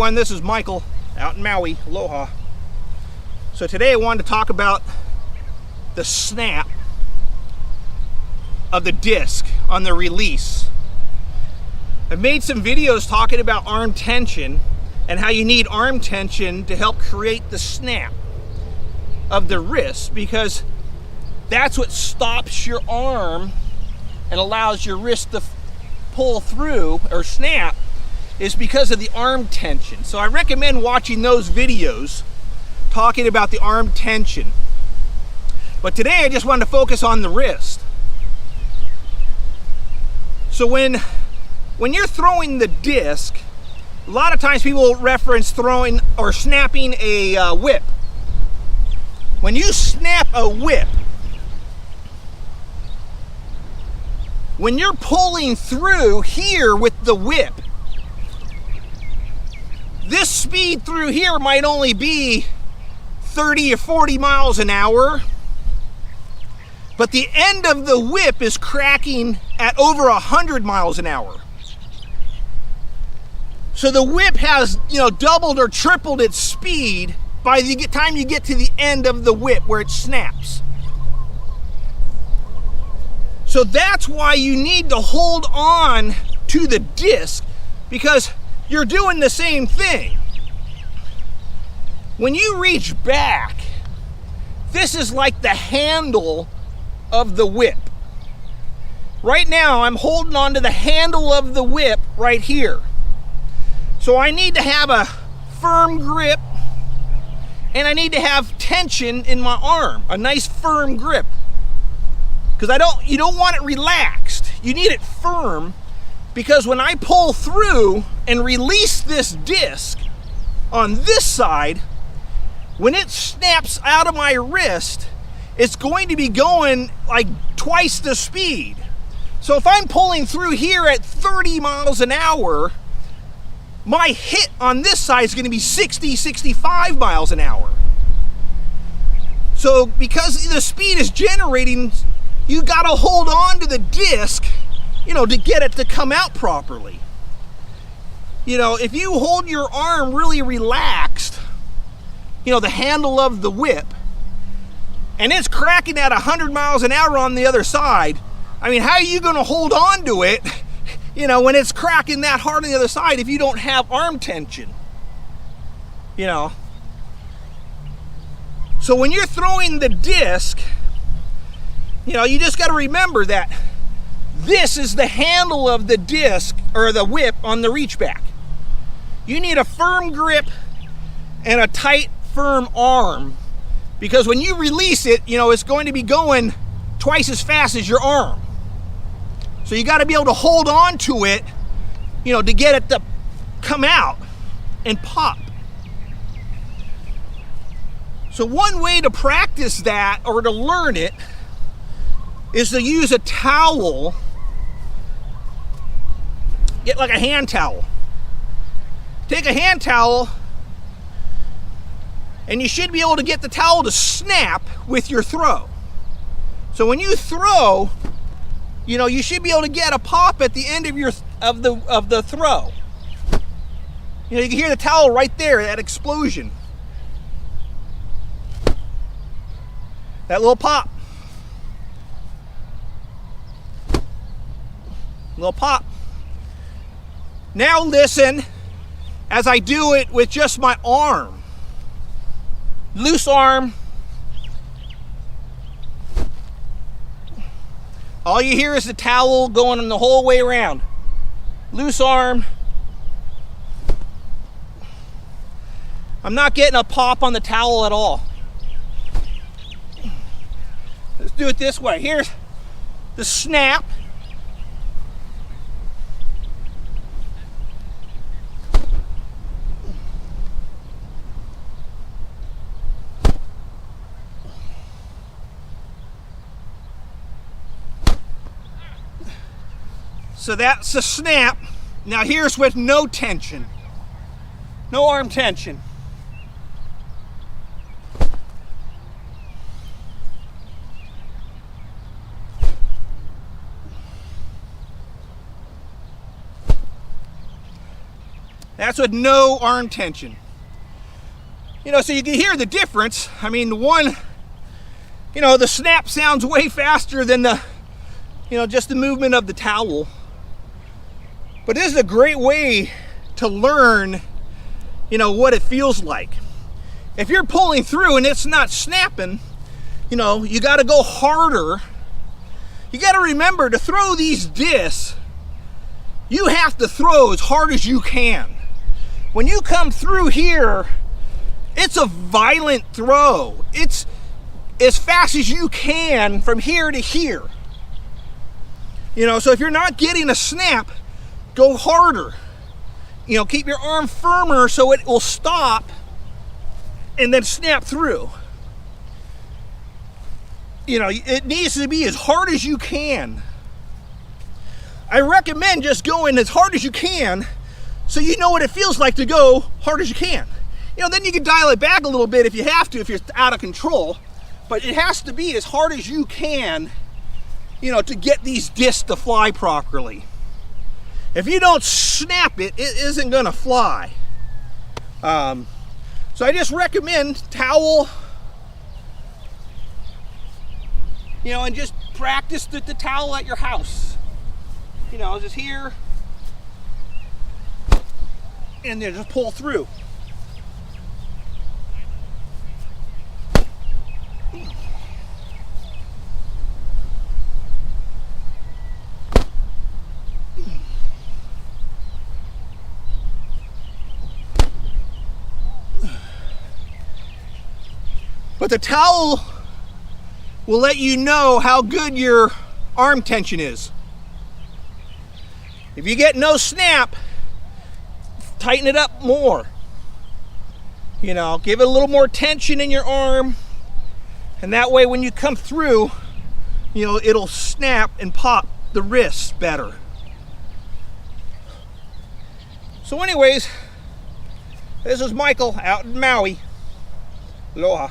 everyone, this is Michael out in Maui. Aloha. So today I wanted to talk about the snap of the disc on the release. I've made some videos talking about arm tension and how you need arm tension to help create the snap of the wrist, because that's what stops your arm and allows your wrist to pull through or snap, is because of the arm tension. So I recommend watching those videos talking about the arm tension. But today I just wanted to focus on the wrist. So when you're throwing the disc, a lot of times people reference throwing or snapping a whip. When you snap a whip, when you're pulling through here with the whip, this speed through here might only be 30 or 40 miles an hour, but the end of the whip is cracking at over 100 miles an hour. So the whip has, doubled or tripled its speed by the time you get to the end of the whip where it snaps. So that's why you need to hold on to the disc, because you're doing the same thing. When you reach back, this is like the handle of the whip. Right now, I'm holding on to the handle of the whip right here. So I need to have a firm grip, and I need to have tension in my arm, a nice firm grip. Because you don't want it relaxed. You need it firm, because when I pull through and release this disc on this side, when it snaps out of my wrist, it's going to be going like twice the speed. So if I'm pulling through here at 30 miles an hour, my hit on this side is going to be 60, 65 miles an hour. So because the speed is generating, you got to hold on to the disc, to get it to come out properly. If you hold your arm really relaxed, the handle of the whip, and it's cracking at 100 miles an hour on the other side, how are you going to hold on to it, when it's cracking that hard on the other side if you don't have arm tension? So when you're throwing the disc, you just got to remember that this is the handle of the disc or the whip on the reach back. You need a firm grip and a tight, firm arm, because when you release it, it's going to be going twice as fast as your arm. So you got to be able to hold on to it, to get it to come out and pop. So one way to practice that or to learn it is to use a towel. Get like a hand towel. Take a hand towel, and you should be able to get the towel to snap with your throw. So when you throw, you should be able to get a pop at the end of the throw. You can hear the towel right there, that explosion. That little pop. Little pop. Now listen as I do it with just my arm. Loose arm. All you hear is the towel going the whole way around. Loose arm. I'm not getting a pop on the towel at all. Let's do it this way. Here's the snap. So that's the snap. Now here's with no tension. No arm tension. That's with no arm tension. You know, so you can hear the difference. I mean, the one, you know, the snap sounds way faster than the, you know, just the movement of the towel. But this is a great way to learn, you know, what it feels like. If you're pulling through and it's not snapping, you know, you got to go harder. You got to remember to throw these discs, you have to throw as hard as you can. When you come through here, it's a violent throw. It's as fast as you can from here to here. You know, so if you're not getting a snap, go harder. You know, keep your arm firmer so it will stop and then snap through. You know, it needs to be as hard as you can. I recommend just going as hard as you can so you know what it feels like to go hard as you can. You know, then you can dial it back a little bit if you have to, if you're out of control. But it has to be as hard as you can, you know, to get these discs to fly properly. If you don't snap it, it isn't gonna fly. So I just recommend towel, you know, and just practice the towel at your house. You know, just here, and then just pull through. But the towel will let you know how good your arm tension is. If you get no snap, tighten it up more. You know, give it a little more tension in your arm, and that way when you come through, you know, it'll snap and pop the wrists better. So anyways, this is Michael out in Maui. Aloha.